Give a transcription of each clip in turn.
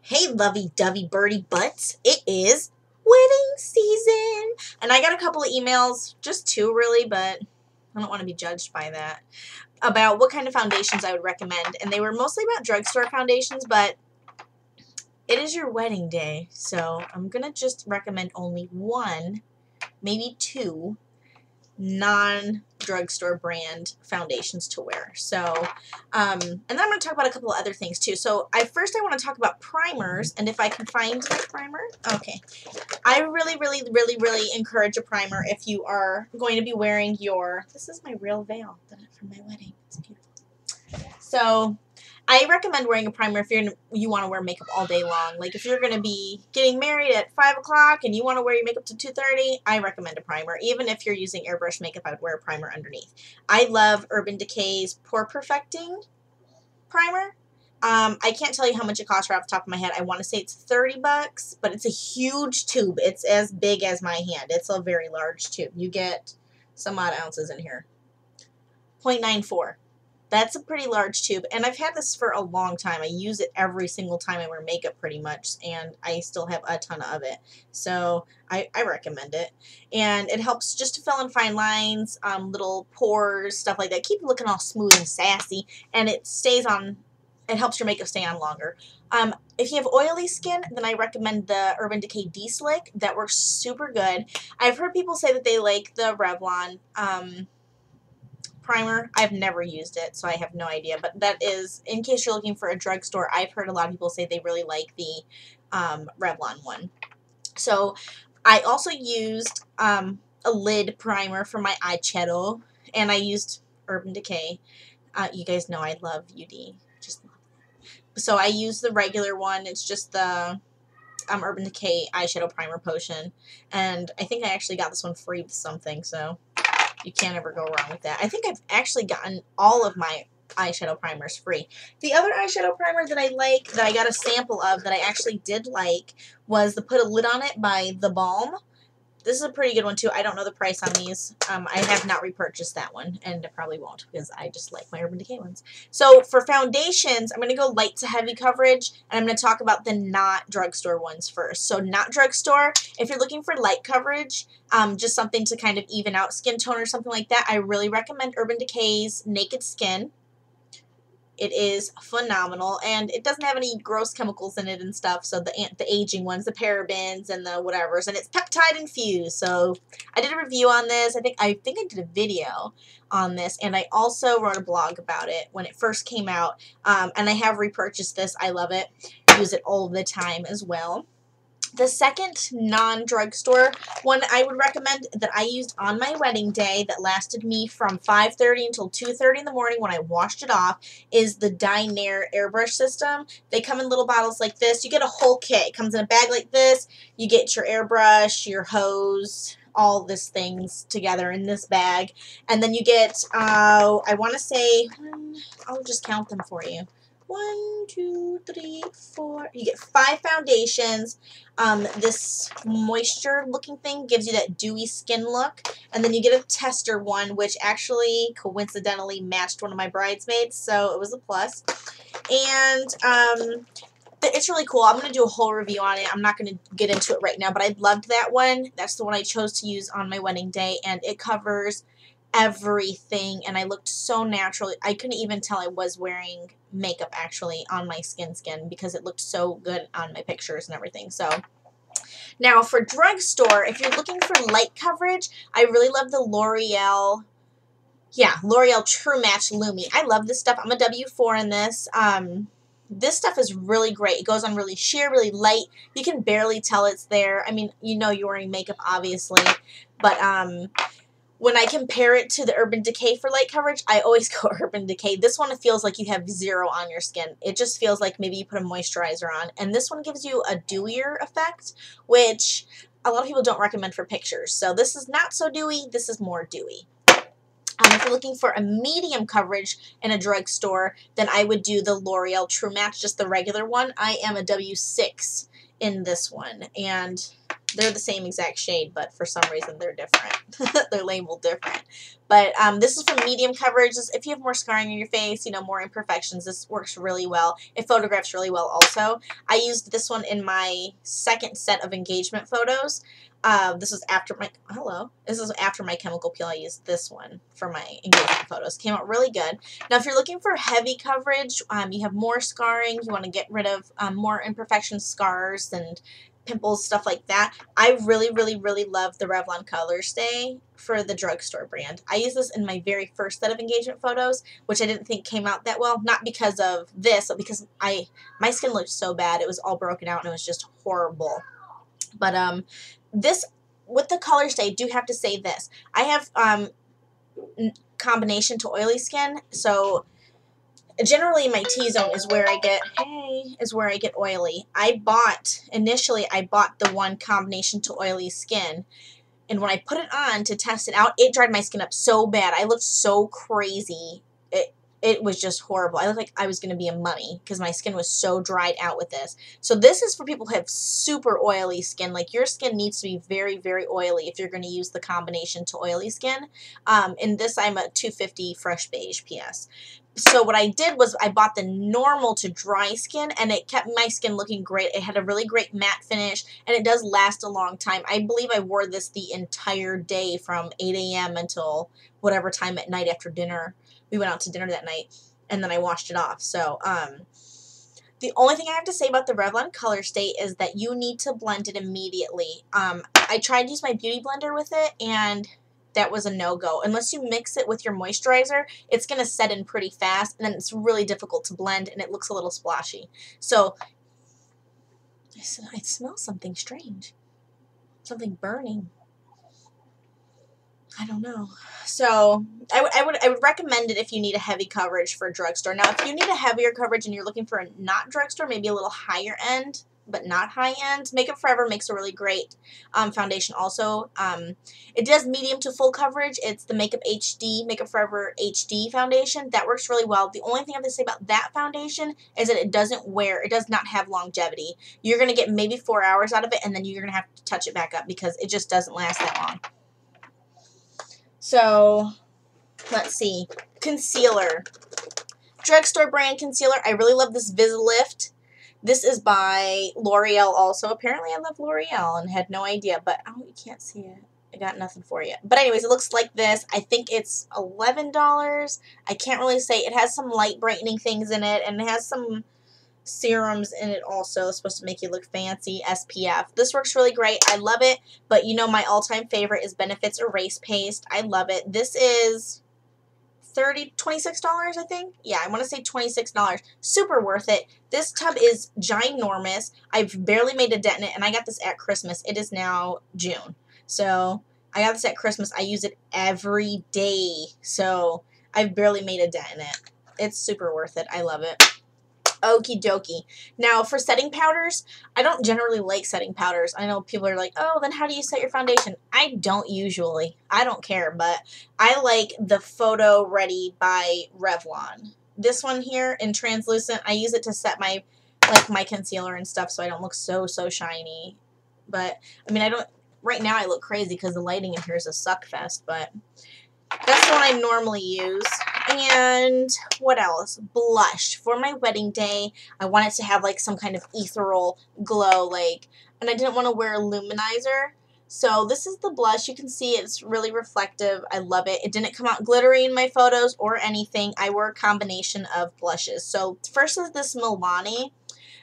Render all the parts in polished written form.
Hey, lovey-dovey birdie butts. It is wedding season. And I got a couple of emails, just two really, but I don't want to be judged by that, about what kind of foundations I would recommend. And they were mostly about drugstore foundations, but it is your wedding day, so I'm going to just recommend only one, maybe two, non-drugstore brand foundations to wear. So, and then I'm going to talk about a couple of other things too. So I want to talk about primers, and if I can find my primer. Okay. I really encourage a primer if you are going to be wearing your, this is my real veil from my wedding. It's beautiful. So I recommend wearing a primer if you want to wear makeup all day long. Like if you're going to be getting married at 5 o'clock and you want to wear your makeup to 2:30, I recommend a primer. Even if you're using airbrush makeup, I would wear a primer underneath. I love Urban Decay's Pore Perfecting primer. I can't tell you how much it costs right off the top of my head. I want to say it's 30 bucks, but it's a huge tube. It's as big as my hand. It's a very large tube. You get some odd ounces in here. 0.94. That's a pretty large tube, and I've had this for a long time. I use it every single time I wear makeup pretty much, and I still have a ton of it. So I recommend it. And it helps just to fill in fine lines, little pores, stuff like that. Keep it looking all smooth and sassy, and it stays on. It helps your makeup stay on longer. If you have oily skin, then I recommend the Urban Decay D-Slick. That works super good. I've heard people say that they like the Revlon primer. I've never used it, so I have no idea. But that is, in case you're looking for a drugstore, I've heard a lot of people say they really like the Revlon one. So I also used a lid primer for my eyeshadow, and I used Urban Decay. You guys know I love UD. Just love it. So I used the regular one. It's just the Urban Decay eyeshadow primer potion, and I think I actually got this one free with something, so you can't ever go wrong with that. I think I've actually gotten all of my eyeshadow primers free. The other eyeshadow primer that I like, that I got a sample of, that I actually did like, was the Put a Lid on It by The Balm. This is a pretty good one too. I don't know the price on these. I have not repurchased that one, and I probably won't because I just like my Urban Decay ones. So for foundations, I'm going to go light to heavy coverage, and I'm going to talk about the not drugstore ones first. So not drugstore, if you're looking for light coverage, just something to kind of even out skin tone or something like that, I really recommend Urban Decay's Naked Skin. It is phenomenal, and it doesn't have any gross chemicals in it and stuff, so the aging ones, the parabens and the whatevers, and it's peptide infused. So I did a review on this. I think I did a video on this, and I also wrote a blog about it when it first came out, and I have repurchased this. I love it. Use it all the time as well. The second non-drugstore one I would recommend that I used on my wedding day that lasted me from 5:30 until 2:30 in the morning when I washed it off is the Nair airbrush system. They come in little bottles like this. You get a whole kit. It comes in a bag like this. You get your airbrush, your hose, all this things together in this bag. And then you get, I want to say, I'll just count them for you. 1, 2, 3, 4. You get 5 foundations. This moisture looking thing gives you that dewy skin look. And then you get a tester one, which actually coincidentally matched one of my bridesmaids, so it was a plus. And it's really cool. I'm going to do a whole review on it. I'm not going to get into it right now, but I loved that one. That's the one I chose to use on my wedding day, and it covers everything, and I looked so natural. I couldn't even tell I was wearing makeup actually on my skin because it looked so good on my pictures and everything. So now for drugstore, if you're looking for light coverage, I really love the L'Oreal True Match Lumi. I love this stuff. I'm a W4 in this. This stuff is really great. It goes on really sheer, really light. You can barely tell it's there. I mean, you know you're wearing makeup obviously, but when I compare it to the Urban Decay for light coverage, I always go Urban Decay. This one feels like you have zero on your skin. It just feels like maybe you put a moisturizer on. And this one gives you a dewier effect, which a lot of people don't recommend for pictures. So this is not so dewy. This is more dewy. If you're looking for a medium coverage in a drugstore, then I would do the L'Oreal True Match, just the regular one. I am a W6 in this one. And They're the same exact shade, but for some reason they're different. They're labeled different. But this is for medium coverage. If you have more scarring on your face, you know, more imperfections, this works really well. It photographs really well also. I used this one in my second set of engagement photos. This was after my, this is after my chemical peel. I used this one for my engagement photos. Came out really good. Now, if you're looking for heavy coverage, you have more scarring, you want to get rid of more imperfections, scars, and pimples, stuff like that. I really, really, really love the Revlon Color Stay for the drugstore brand. I used this in my very first set of engagement photos, which I didn't think came out that well. Not because of this, but because my skin looked so bad. It was all broken out and it was just horrible. But this, with the Color Stay, I do have to say this. I have combination to oily skin, so generally my T-zone is where I get oily. Initially I bought the one combination to oily skin, and when I put it on to test it out, it dried my skin up so bad. I looked so crazy. It was just horrible. I looked like I was going to be a mummy because my skin was so dried out with this. So this is for people who have super oily skin. Like, your skin needs to be very, very oily if you're going to use the combination to oily skin. In this, I'm a 250 fresh beige PS. So what I did was I bought the normal to dry skin, and it kept my skin looking great. It had a really great matte finish, and it does last a long time. I believe I wore this the entire day from 8 a.m. until whatever time at night after dinner. We went out to dinner that night, and then I washed it off. So, the only thing I have to say about the Revlon Color Stay is that you need to blend it immediately. I tried to use my beauty blender with it, and that was a no-go. Unless you mix it with your moisturizer, it's going to set in pretty fast, and then it's really difficult to blend, and it looks a little splotchy. So, I smell something strange. Something burning. I don't know. So I would recommend it if you need a heavy coverage for a drugstore. Now, if you need a heavier coverage and you're looking for a not drugstore, maybe a little higher end, but not high end, Makeup Forever makes a really great foundation also. It does medium to full coverage. It's the Makeup Forever HD foundation. That works really well. The only thing I have to say about that foundation is that it does not have longevity. You're going to get maybe 4 hours out of it, and then you're going to have to touch it back up because it just doesn't last that long. So, let's see. Concealer. Drugstore brand concealer. I really love this Vislift. This is by L'Oreal also. Apparently I love L'Oreal and had no idea, but oh, you can't see it. I got nothing for you. But anyways, it looks like this. I think it's $11. I can't really say. It has some light brightening things in it, and it has some serums in it also. It's supposed to make you look fancy. SPF. This works really great. I love it. But you know my all-time favorite is Benefit's Erase Paste. I love it. This is $26, I think. Yeah, I want to say $26. Super worth it. This tub is ginormous. I've barely made a dent in it, and I got this at Christmas. It is now June. So I got this at Christmas. I use it every day. So I've barely made a dent in it. It's super worth it. I love it. Okie dokie. Now, for setting powders, I don't generally like setting powders. I know people are like, oh, then how do you set your foundation? I don't usually. I don't care, but I like the Photo Ready by Revlon. This one here in translucent, I use it to set my concealer and stuff so I don't look so shiny. But, I mean, right now I look crazy because the lighting in here is a suck fest, but that's the one I normally use. And what else? Blush. For my wedding day, I wanted to have like some kind of ethereal glow, and I didn't want to wear a luminizer. So this is the blush. You can see it's really reflective. I love it. It didn't come out glittery in my photos or anything. I wore a combination of blushes. So first is this Milani,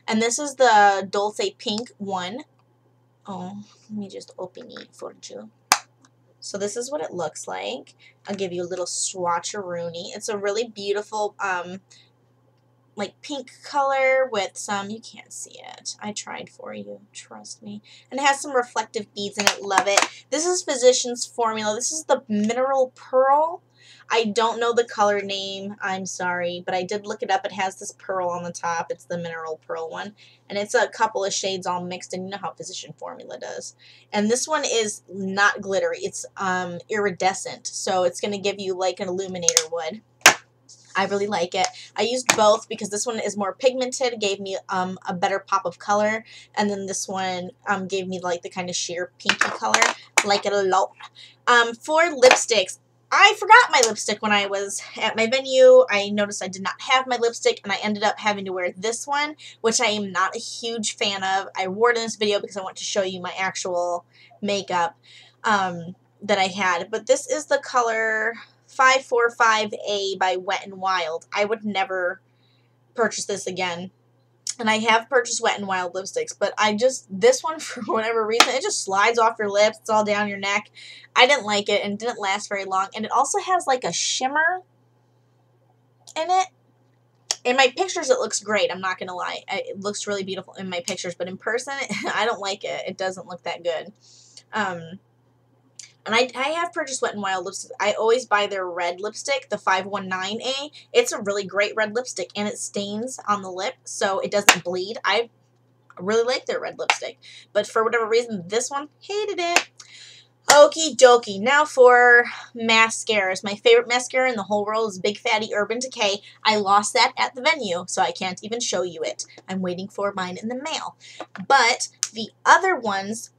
and this is the Dulce Pink one. Oh, let me just open it for you. So this is what it looks like. I'll give you a little swatcheroonie. It's a really beautiful, like pink color with some, you can't see it. I tried for you, trust me. And it has some reflective beads in it. Love it. This is Physicians Formula. This is the Mineral Pearl. I don't know the color name. I'm sorry, but I did look it up. It has this pearl on the top. It's the Mineral Pearl one. And it's a couple of shades all mixed, and you know how Physician Formula does. And this one is not glittery. It's iridescent, so it's going to give you like an illuminator would. I really like it. I used both because this one is more pigmented, gave me a better pop of color, and then this one gave me like the kind of sheer pinky color. Like it a lot. For lipsticks, I forgot my lipstick when I was at my venue. I noticed I did not have my lipstick, and I ended up having to wear this one, which I am not a huge fan of. I wore it in this video because I want to show you my actual makeup that I had. But this is the color 545A by Wet n Wild. I would never purchase this again. And I have purchased Wet n Wild lipsticks, but this one, for whatever reason, it just slides off your lips. It's all down your neck. I didn't like it, and it didn't last very long. And it also has like a shimmer in it. In my pictures, it looks great. I'm not going to lie. It looks really beautiful in my pictures, but in person, I don't like it. It doesn't look that good. And I have purchased Wet n Wild lipstick. I always buy their red lipstick, the 519A. It's a really great red lipstick, and it stains on the lip, so it doesn't bleed. I really like their red lipstick. But for whatever reason, this one, hated it. Okie dokie. Now for mascaras. My favorite mascara in the whole world is Big Fatty Urban Decay. I lost that at the venue, so I can't even show you it. I'm waiting for mine in the mail. But the other ones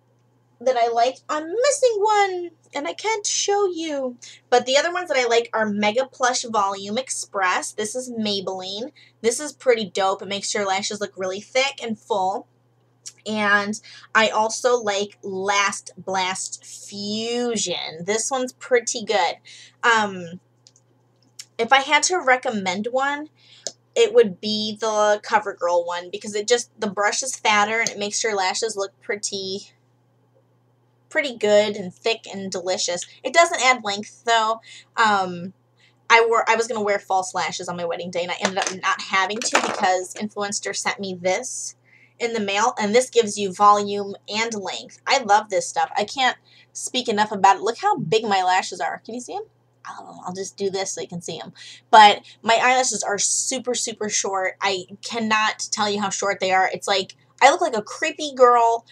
that I like, I'm missing one, and I can't show you. But the other ones that I like are Mega Plush Volume Express. This is Maybelline. This is pretty dope. It makes your lashes look really thick and full. And I also like Last Blast Fusion. This one's pretty good. If I had to recommend one, it would be the CoverGirl one, because the brush is fatter and it makes your lashes look pretty good and thick and delicious. It doesn't add length though. I was gonna wear false lashes on my wedding day, and I ended up not having to because Influenster sent me this in the mail, and this gives you volume and length. I love this stuff. I can't speak enough about it. Look how big my lashes are. Can you see them? I'll just do this so you can see them. But my eyelashes are super, super short. I cannot tell you how short they are. It's like I look like a creepy girl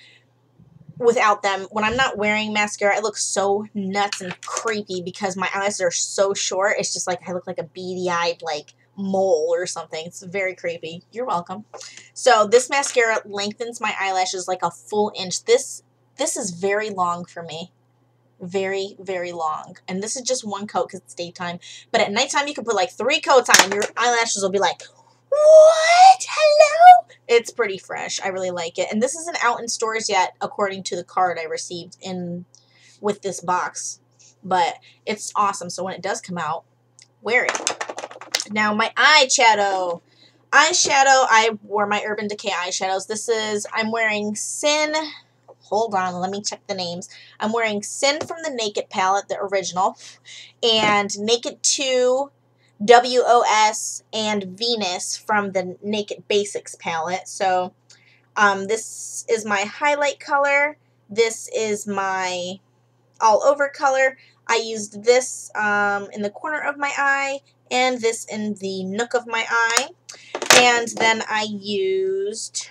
without them. When I'm not wearing mascara, I look so nuts and creepy because my eyelashes are so short. It's just like I look like a beady-eyed like mole or something. It's very creepy. You're welcome. So this mascara lengthens my eyelashes like a full inch. This is very long for me. Very, very long. And this is just one coat because it's daytime. But at nighttime, you can put like 3 coats on and your eyelashes will be like, what? Hello? It's pretty fresh. I really like it. And this isn't out in stores yet, according to the card I received with this box. But it's awesome. So when it does come out, wear it. Now my eyeshadow. I wore my Urban Decay eyeshadows. I'm wearing Sin. Hold on, let me check the names. I'm wearing Sin from the Naked palette, the original, and Naked 2, WOS, and Venus from the Naked Basics palette. So this is my highlight color. This is my all over color. I used this in the corner of my eye and this in the nook of my eye. And then I used,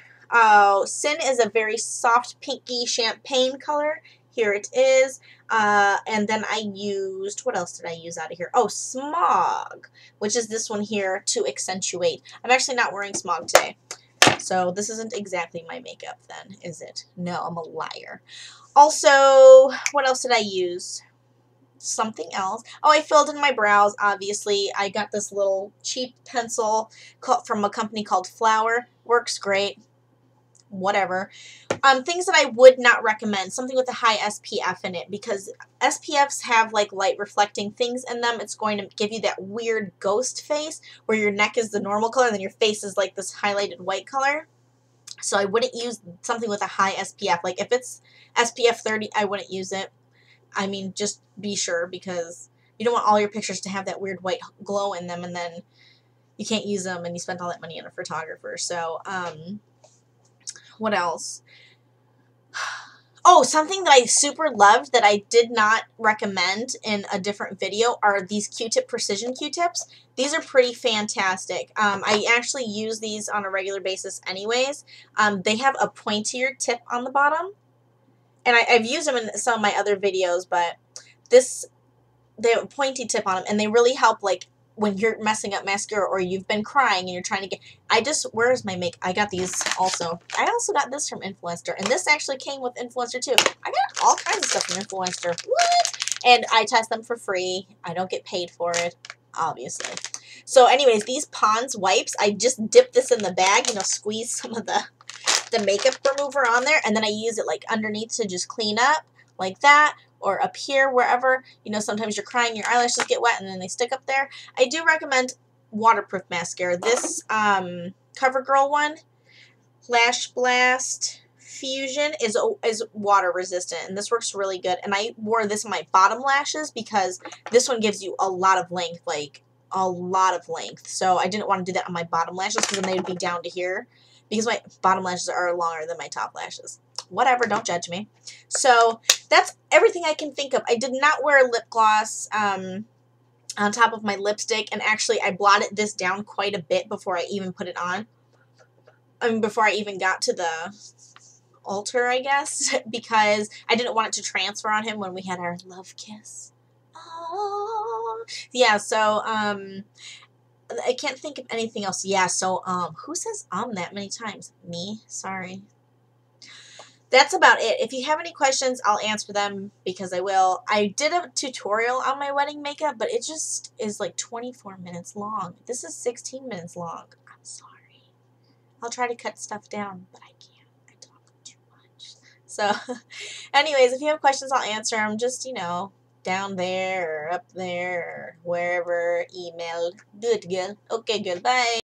Sin is a very soft pinky champagne color. Here it is. And then I used, what else did I use out of here? Oh, Smog, which is this one here to accentuate. I'm actually not wearing Smog today. So this isn't exactly my makeup then, is it? No, I'm a liar. Also, what else did I use? Something else. Oh, I filled in my brows, obviously. I got this little cheap pencil from a company called Flower. Works great. Whatever. Things that I would not recommend. Something with a high SPF in it, because SPFs have like light reflecting things in them. It's going to give you that weird ghost face where your neck is the normal color and then your face is like this highlighted white color. So I wouldn't use something with a high SPF. Like if it's SPF 30, I wouldn't use it. I mean, just be sure, because you don't want all your pictures to have that weird white glow in them and then you can't use them and you spent all that money on a photographer. So, what else? Oh, something that I super loved that I did not recommend in a different video are these Q-tip precision Q-tips. These are pretty fantastic. I actually use these on a regular basis anyways. They have a pointier tip on the bottom. And I've used them in some of my other videos, but they have a pointy tip on them, and they really help like when you're messing up mascara or you've been crying and you're trying to get, where's my make? I got these also. I also got this from Influenster, and this actually came with Influencer too. I got all kinds of stuff from Influencer. What? And I test them for free. I don't get paid for it, obviously. So anyways, these Pond's wipes, I just dip this in the bag, you know, squeeze some of the makeup remover on there, and then I use it like underneath to just clean up like that, or up here, wherever, you know, sometimes you're crying, your eyelashes get wet and then they stick up there. I do recommend waterproof mascara. This CoverGirl one, Lash Blast Fusion, is water resistant, and this works really good. And I wore this on my bottom lashes because this one gives you a lot of length, like a lot of length. So I didn't want to do that on my bottom lashes because then they would be down to here, because my bottom lashes are longer than my top lashes. Whatever, don't judge me. So that's everything I can think of. I did not wear lip gloss on top of my lipstick, and actually I blotted this down quite a bit before I even put it on. I mean, before I even got to the altar, I guess, because I didn't want it to transfer on him when we had our love kiss. Oh. Yeah, so I can't think of anything else. Yeah, so who says that many times? Me? Sorry. That's about it. If you have any questions, I'll answer them because I will. I did a tutorial on my wedding makeup, but it just is like 24 minutes long. This is 16 minutes long. I'm sorry. I'll try to cut stuff down, but I can't. I talk too much. So, anyways, if you have questions, I'll answer them. Just, you know, down there or up there or wherever, email. Do it, girl. Okay, good. Bye.